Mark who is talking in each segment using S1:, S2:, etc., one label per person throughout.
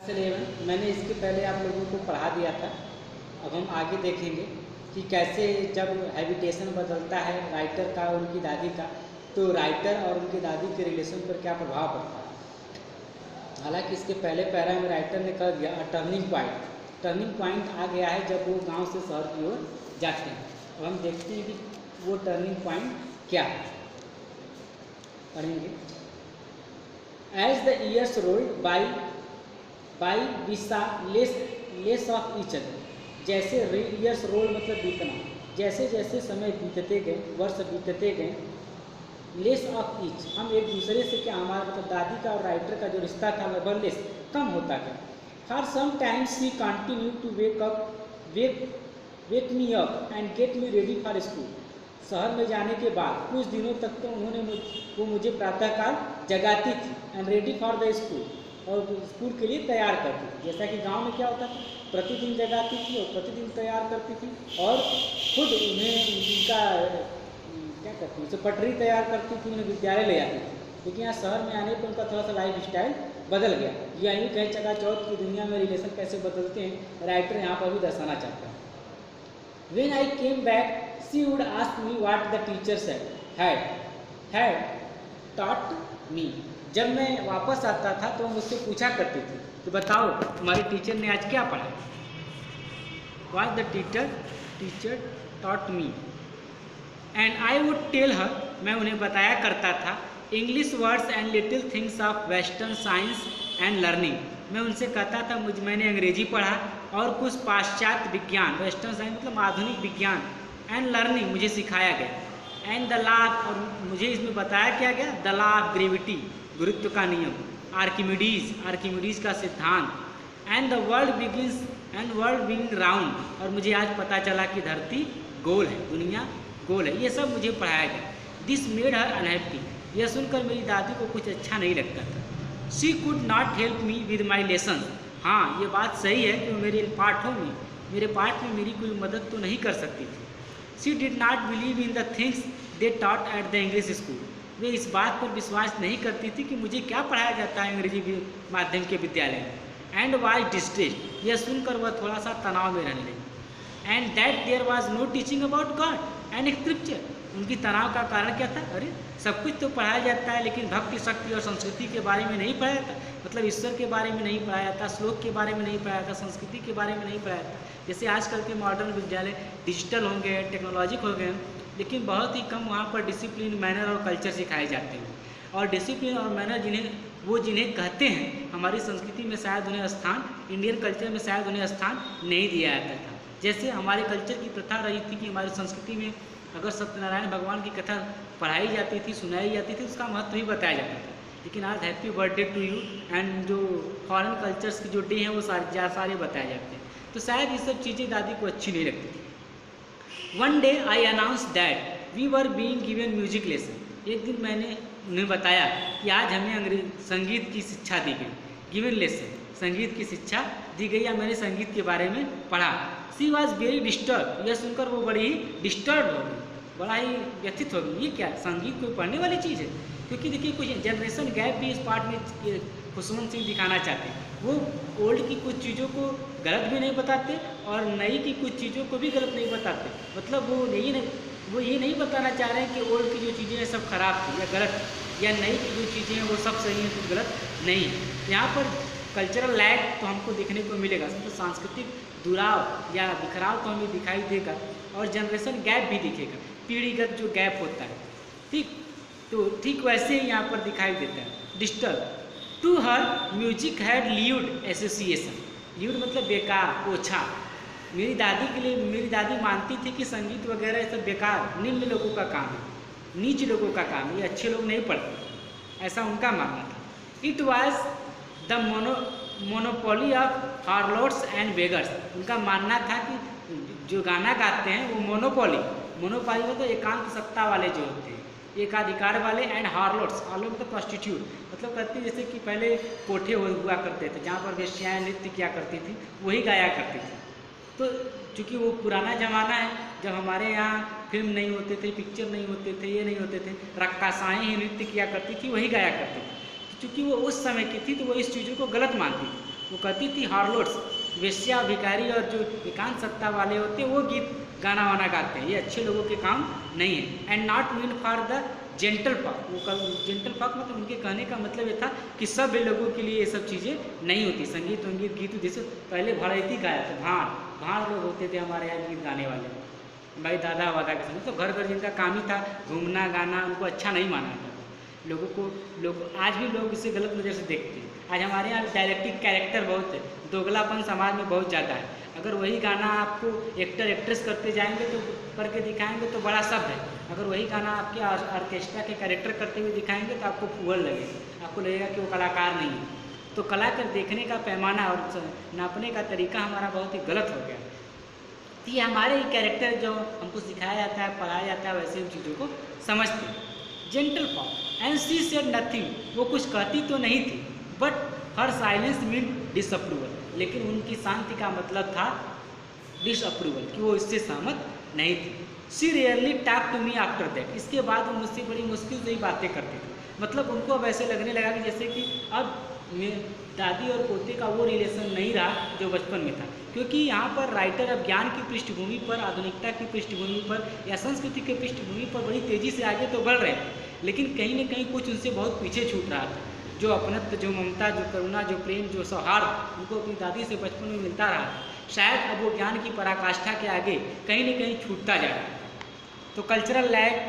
S1: 11 मैंने इसके पहले आप लोगों को पढ़ा दिया था। अब हम आगे देखेंगे कि कैसे जब हैबिटेशन बदलता है राइटर का और उनकी दादी का, तो राइटर और उनकी दादी के रिलेशन पर क्या प्रभाव पड़ता है। हालांकि इसके पहले पैरा में राइटर ने कह दिया टर्निंग पॉइंट आ गया है जब वो गांव से शहर की ओर जाते हैं। और हम देखते हैं कि वो टर्निंग पॉइंट क्या है, पढ़ेंगे। As the years rolled by we saw less of each other. जैसे ईयर्स रोल मतलब बीतना, जैसे जैसे समय बीतते गए, वर्ष बीतते गए, लेस ऑफ ईच, हम एक दूसरे से क्या, हमारा मतलब दादी का और राइटर का जो रिश्ता था लगभग लेस कम होता गया। For some times we continue to wake me up and get me ready for school. शहर में जाने के बाद कुछ दिनों तक तो वो मुझे प्रातःकाल जगाती थी and ready for the school, और स्कूल के लिए तैयार करती थी। जैसा कि गांव में क्या होता था, प्रतिदिन जगाती थी और प्रतिदिन तैयार करती थी और खुद उन्हें उनका क्या करती थी, पटरी तैयार करती थी, उन्हें विद्यालय ले आती थी। लेकिन यहाँ शहर में आने पर उनका थोड़ा सा लाइफ स्टाइल बदल गया। या यूँ कहें चकाचौंध की दुनिया में रिलेशन कैसे बदलते हैं, राइटर यहाँ पर भी दर्शाना चाहता है। When I came back, she would ask me what the teachers had taught me. जब मैं वापस आता था तो मुझसे पूछा करती थी कि बताओ तुम्हारे टीचर ने आज क्या पढ़ा। What the teacher taught me, and I would tell her, मैं उन्हें बताया करता था, English words and little things of Western science and learning. मैं उनसे कहता था मैंने अंग्रेजी पढ़ा और कुछ पाश्चात्य विज्ञान, वेस्टर्न साइंस मतलब आधुनिक विज्ञान, एंड लर्निंग मुझे सिखाया गया, एंड द लॉ, और मुझे इसमें बताया क्या गया, द लॉ ऑफ ग्रेविटी, गुरुत्व का नियम, आर्किमिडीज का सिद्धांत, and the world begins round, और मुझे आज पता चला कि धरती गोल है, दुनिया गोल है। ये सब मुझे पढ़ाया गया। दिस मेड हर अनहैप्पी, यह सुनकर मेरी दादी को कुछ अच्छा नहीं लगता था। She could not help me with my lesson, हाँ ये बात सही है कि मेरे पाठ में मेरी कोई मदद तो नहीं कर सकती थी। She did not believe in the things they taught at the English school, वे इस बात पर विश्वास नहीं करती थी कि मुझे क्या पढ़ाया जाता है अंग्रेजी माध्यम के विद्यालय में। एंड वाज डिस्ट्रेस्ड, यह सुनकर वह थोड़ा सा तनाव में रहने लगी। And that there was no teaching about God and scripture, उनकी तनाव का कारण क्या था, अरे सब कुछ तो पढ़ाया जाता है लेकिन भक्ति, शक्ति और संस्कृति के बारे में नहीं पढ़ाया जाता, मतलब ईश्वर के बारे में नहीं पढ़ाया जाता, श्लोक के बारे में नहीं पढ़ाया जाता, संस्कृति के बारे में नहीं पढ़ाया जाता। जैसे आजकल के मॉडर्न विद्यालय डिजिटल होंगे, टेक्नोलॉजिक हो गए, लेकिन बहुत ही कम वहाँ पर डिसिप्लिन, मैनर और कल्चर सिखाए जाते हैं। और डिसिप्लिन और मैनर जिन्हें कहते हैं, हमारी संस्कृति में शायद उन्हें स्थान, इंडियन कल्चर में शायद उन्हें स्थान नहीं दिया जाता था। जैसे हमारे कल्चर की प्रथा रही थी कि हमारी संस्कृति में अगर सत्यनारायण भगवान की कथा पढ़ाई जाती थी, सुनाई जाती थी, उसका महत्व भी बताया जाता था। लेकिन आज happy birthday to you and जो फॉरेन कल्चर्स की जो डे हैं वो सारे बताए जाते हैं। तो शायद ये सब चीज़ें दादी को अच्छी नहीं लगती थी। One day I announce that we were being given music lesson, एक दिन मैंने उन्हें बताया कि आज हमें संगीत की शिक्षा दी गई। गिवन लेसन, संगीत की शिक्षा दी गई, या मैंने संगीत के बारे में पढ़ा। सी वॉज वेरी डिस्टर्ब, यह सुनकर वो बड़ी ही डिस्टर्ब हो गई, बड़ा ही व्यथित हो गई। ये क्या, संगीत कोई पढ़ने वाली चीज़ है? क्योंकि देखिए कुछ जनरेशन गैप भी इस पार्ट में खुशवंत सिंह दिखाना चाहते हैं। वो ओल्ड की कुछ चीज़ों को गलत भी नहीं बताते और नई की कुछ चीज़ों को भी गलत नहीं बताते। मतलब वो ये नहीं बताना चाह रहे हैं कि ओल्ड की जो चीज़ें हैं सब खराब थी या गलत, या नई की जो चीज़ें हैं वो सब सही हैं, कुछ गलत नहीं है। यहाँ पर कल्चरल लैग तो हमको देखने को मिलेगा, तो सांस्कृतिक दुराव या बिखराव तो हमें दिखाई देगा, और जनरेशन गैप भी दिखेगा, पीढ़ीगत जो गैप होता है, ठीक। तो ठीक वैसे ही यहाँ पर दिखाई देता है disturb. To her music had lewd association, lewd मतलब बेकार, ओछा। मेरी दादी के लिए, मेरी दादी मानती थी कि संगीत वगैरह ये सब बेकार, निम्न लोगों का काम है, नीच लोगों का काम है, ये अच्छे लोग नहीं पढ़ते, ऐसा उनका मानना था। It was the monopoly of harlots and beggars, उनका मानना था कि जो गाना गाते हैं वो मोनोपोली में तो एकांत सत्ता वाले जो होते हैं, एकाधिकार वाले, एंड हार्लोट्स मतलब प्रोस्टिट्यूट, मतलब कहते हैं जैसे कि पहले कोठे हुआ करते थे जहाँ पर वेश्याएं नृत्य किया करती थी, वही गाया करती थी। तो चूँकि वो पुराना ज़माना है, जब हमारे यहाँ फिल्म नहीं होते थे, पिक्चर नहीं होते थे, ये नहीं होते थे, रक्कासाएँ ही नृत्य किया करती थी, वही गाया करती थी। चूँकि वो उस समय की थी तो वो इस चीज़ों को गलत मानती थी। वो कहती थी हार्लोट्स, वेश्या, भिखारी और जो एकांत सत्ता वाले होते हैं वो गीत गाना वाना गाते हैं, ये अच्छे लोगों के काम नहीं है। And not meant for the gentle folk, वो जेंटल फॉक मतलब उनके कहने का मतलब ये था कि सब लोगों के लिए ये सब चीज़ें नहीं होती। संगीत वंगीत गीत जैसे पहले भाड़ैती गाया था, भाड़ लोग होते थे हमारे यहाँ गीत गाने वाले, भाई दादा वादा के समय, तो घर घर जिनका काम ही था घूमना गाना, उनको अच्छा नहीं माना था लोगों को। लोग आज भी लोग इसे गलत नज़र से देखते हैं। आज हमारे यहाँ डायरेक्टिव कैरेक्टर बहुत है, दोगलापन समाज में बहुत ज़्यादा है। अगर वही गाना आपको एक्टर एक्ट्रेस करते जाएंगे तो करके दिखाएंगे तो बड़ा शब्द है, अगर वही गाना आपके ऑर्केस्ट्रा के कैरेक्टर करते हुए दिखाएंगे तो आपको फुहर लगेगा, आपको लगेगा कि वो कलाकार नहीं है। तो कला कर देखने का पैमाना और नापने का तरीका हमारा बहुत ही गलत हो गया। तो ये हमारे ही कैरेक्टर जो हमको सिखाया जाता है, पढ़ाया जाता है, वैसे उन चीज़ों को समझते हैं। Gentle folk and she said nothing, वो कुछ कहती तो नहीं थी, but her silence mean disapproval, लेकिन उनकी शांति का मतलब था डिसअप्रूवल, कि वो इससे सहमत नहीं थी। She rarely talk to me after that, इसके बाद वो मुझसे बड़ी मुश्किल से ही बातें करती थी। मतलब उनको अब ऐसे लगने लगा कि जैसे कि अब दादी और पोते का वो रिलेशन नहीं रहा जो बचपन में था, क्योंकि यहाँ पर राइटर अब ज्ञान की पृष्ठभूमि पर, आधुनिकता की पृष्ठभूमि पर या संस्कृति की पृष्ठभूमि पर बड़ी तेज़ी से आगे तो बढ़ रहे हैं, लेकिन कहीं न कहीं कुछ उनसे बहुत पीछे छूट रहा था। जो अपनत्व, जो ममता, जो करुणा, जो प्रेम, जो सौहार्द उनको अपनी दादी से बचपन में मिलता रहा, शायद अब वो ज्ञान की पराकाष्ठा के आगे कहीं न कहीं छूटता जा रहा है। तो कल्चरल लैग,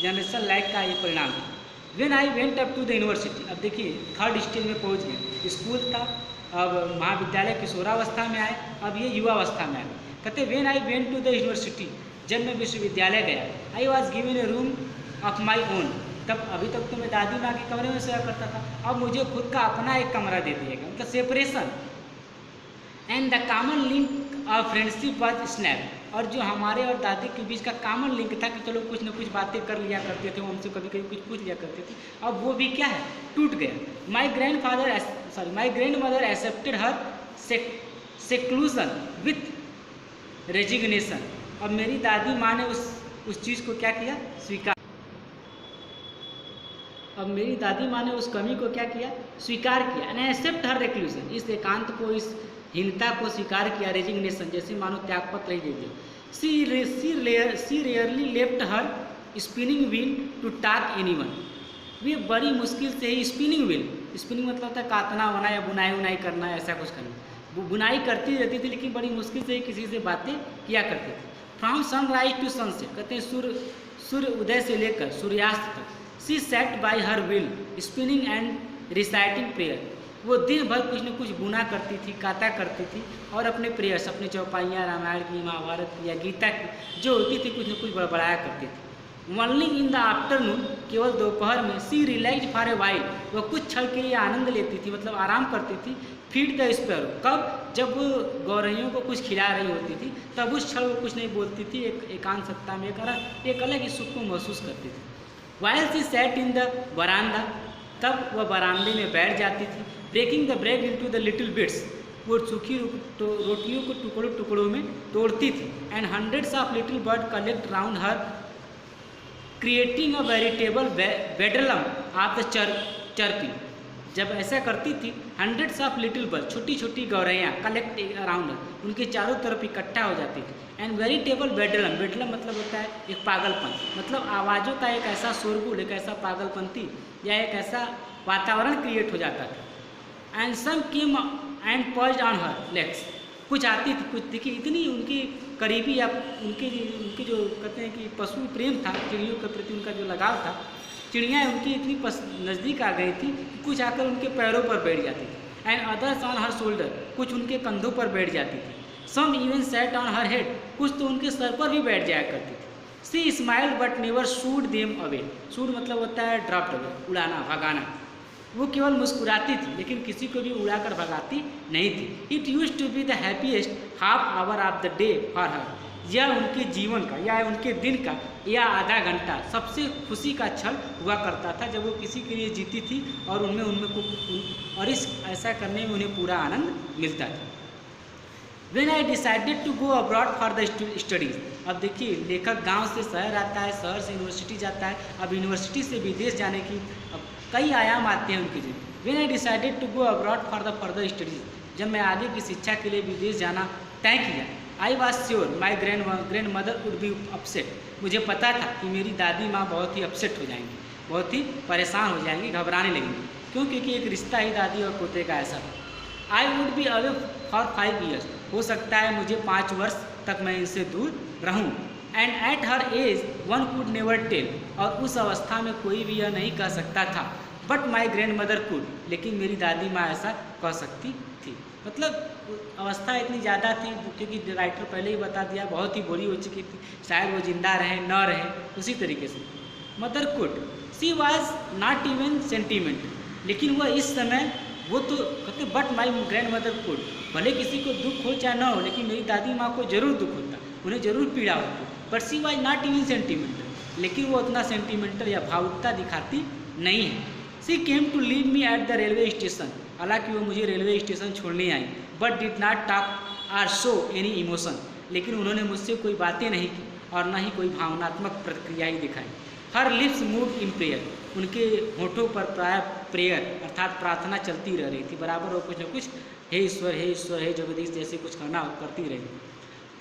S1: जनरेशन लैग का ये परिणाम है। When I went up to the university, अब देखिए थर्ड स्टेज में पहुंच गए। स्कूल था, अब महाविद्यालय किशोरावस्था में आए, अब ये युवावस्था में आए। कहते when I went to the university, जब मैं विश्वविद्यालय गया, I was given a room of my own, तब अभी तक तो मैं दादी माँ के कमरे में सोया करता था, अब मुझे खुद का अपना एक कमरा दे दिया गया, मतलब separation. And the common link of friendship was snap, और जो हमारे और दादी के बीच का कॉमन लिंक था कि चलो कुछ न कुछ बातें कर लिया करते थे, वो हमसे कभी कभी कुछ पूछ लिया करते थे, अब वो भी क्या है, टूट गया। My grand mother accepted her seclusion with resignation, अब मेरी दादी माँ ने उस चीज़ को क्या किया, स्वीकार, अब मेरी दादी माँ ने उस कमी को क्या किया, स्वीकार किया। एंड एक्सेप्ट हर रेक्लूजन, इस एकांत को, इस हीनता को स्वीकार किया, रेजिग्नेशन, जैसे मानो त्यागपत्र ही दे दिया। She rarely left her spinning wheel to talk anyone, वे बड़ी मुश्किल से ही स्पिनिंग व्हील, स्पिनिंग मतलब होता है काटना होना या बुनाई उनाई करना, ऐसा कुछ करना, वो बुनाई करती रहती थी, लेकिन बड़ी मुश्किल से ही किसी से बातें किया करती थी। फ्रॉम सनराइज टू सनसेट, कहते हैं सूर्य उदय से लेकर सूर्यास्त तक। She sat by her wheel spinning and reciting prayer, वो दिन भर कुछ न कुछ बुना करती थी, काटा करती थी, और अपने प्रेयर्स, अपने चौपाइयाँ, रामायण की, महाभारत की या गीता की जो होती थी, कुछ न कुछ बड़बड़ाया करती थी। ओनली इन द आफ्टरनून, केवल दोपहर में, सी रिलैक्स फॉर ए वाइल, वह कुछ क्षण के लिए आनंद लेती थी, मतलब आराम करती थी। फीड द स्पैरो, कब, जब वो गौरैयों को कुछ खिला रही होती थी, तब उस क्षण वो कुछ नहीं बोलती थी, एकांत सत्ता में एक अलग ही सुख को महसूस करती थी। While she sat in the बरामदा, तब वह बरामदे में बैठ जाती थी। Breaking the bread into the little bits, वो सूखी रोटियों को टुकड़ों टुकड़ों में तोड़ती थी। And hundreds of little bird collect round her, creating a veritable bedlam of the chirping, जब ऐसा करती थी, हंड्रेड्स ऑफ लिटिल बर्ड, छोटी छोटी गौरैयाँ, कलेक्ट अराउंड हर, उनके चारों तरफ इकट्ठा हो जाती थी। एंड वेरिटेबल बेडलम, बेडलम मतलब होता है एक पागलपन, मतलब आवाज़ों का एक ऐसा शोरगुल, एक ऐसा पागलपंती या एक ऐसा वातावरण क्रिएट हो जाता था। And some came and perched on her legs, कुछ आती थी, कुछ देखिए इतनी उनकी करीबी या उनके जो कहते हैं कि पशु प्रेम था, चिड़ियों के प्रति उनका जो लगाव था, चिड़ियाँ उनकी इतनी नज़दीक आ गई थी कि कुछ आकर उनके पैरों पर बैठ जाती थी। And others on her shoulder, कुछ उनके कंधों पर बैठ जाती थी। Some even sat on her head, कुछ तो उनके सर पर भी बैठ जाया करती थी। She smiled but never shooed them away, shooed मतलब होता है ड्रॉप्ड अवे, उड़ाना, भगाना, वो केवल मुस्कुराती थी, लेकिन किसी को भी उड़ाकर भगाती नहीं थी। It used to be the happiest half hour of the day for her, यह उनके जीवन का या उनके दिन का या आधा घंटा सबसे खुशी का क्षण हुआ करता था, जब वो किसी के लिए जीती थी और और इस ऐसा करने में उन्हें पूरा आनंद मिलता था। When I decided to go abroad for the studies, अब देखिए लेखक गांव से शहर आता है, शहर से यूनिवर्सिटी जाता है, अब यूनिवर्सिटी से विदेश जाने की अब कई आयाम आते हैं उनके जीवन। When I decided to go abroad for the further studies, जब मैं आगे की शिक्षा के लिए विदेश जाना तय किया, I was sure my grand mother would be upset. मुझे पता था कि मेरी दादी माँ बहुत ही अपसेट हो जाएंगी, बहुत ही परेशान हो जाएंगी, घबराने लगेंगी। क्यों? क्योंकि एक रिश्ता ही दादी और पोते का ऐसा था। I would be away for 5 years. हो सकता है मुझे 5 वर्ष तक मैं इनसे दूर रहूं। And at her age one could never tell. और उस अवस्था में कोई भी यह नहीं कह सकता था। But my grandmother could. लेकिन मेरी दादी माँ ऐसा कह सकती थी। मतलब अवस्था इतनी ज़्यादा थी, क्योंकि राइटर पहले ही बता दिया, बहुत ही बुरी हो चुकी थी, शायद वो जिंदा रहे न रहे। उसी तरीके से mother could, she was not even sentiment. लेकिन वह इस समय वो तो कहते, but my grandmother could. भले किसी को दुख हो चाहे ना हो, लेकिन मेरी दादी माँ को जरूर दुख होता, उन्हें जरूर पीड़ा होती। But she was not even sentimental. लेकिन वो उतना सेंटिमेंटल या भावुकता दिखाती नहीं है। She came to leave me at the railway station. हालांकि वो मुझे रेलवे स्टेशन छोड़ने आई। But did not talk or show any emotion. लेकिन उन्होंने मुझसे कोई बातें नहीं की और न ही कोई भावनात्मक प्रतिक्रिया ही दिखाई। हर लिप्स मूव इन प्रेयर। उनके होठों पर प्राय प्रेयर अर्थात प्रार्थना चलती रह रही थी, बराबर वो कुछ न कुछ हे ईश्वर, हे ईश्वर, हे जगदीश जैसे कुछ करना करती रही।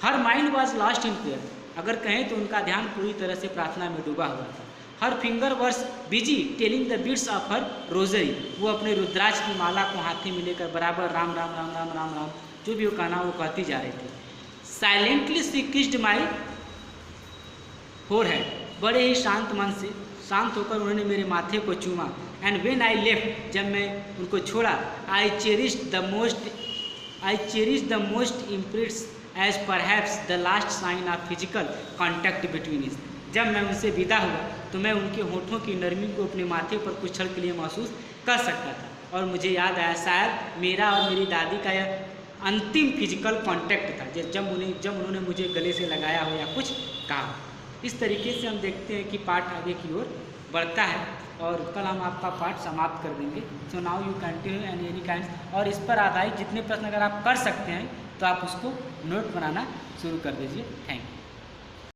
S1: Her mind was lost in prayer. अगर कहें तो उनका ध्यान पूरी तरह से प्रार्थना में डूबा हुआ था। Her finger were busy telling the beads of her rosary. वो अपने रुद्राक्ष की माला को हाथी में लेकर बराबर राम राम राम राम राम राम जो भी वो कहना वो कहती जा रही थी। Silently she kissed my forehead. बड़े ही शांत मन से शांत होकर उन्होंने मेरे माथे को चूमा। एंड व्हेन आई लेफ्ट, जब मैं उनको छोड़ा, I cherish the most impress as perhaps the last sign of physical contact between us. जब मैं उनसे विदा हुआ तो मैं उनके होठों की नरमी को अपने माथे पर कुछ क्षण के लिए महसूस कर सकता था। और मुझे याद आया शायद मेरा और मेरी दादी का यह अंतिम फिजिकल कॉन्टैक्ट था, जब उन्होंने मुझे गले से लगाया हो या कुछ कहा। इस तरीके से हम देखते हैं कि पाठ आगे की ओर बढ़ता है और कल हम आपका पाठ समाप्त कर देंगे। So now you continue and any kind. और इस पर आधारित जितने प्रश्न अगर आप कर सकते हैं तो आप उसको नोट बनाना शुरू कर दीजिए। Thank you.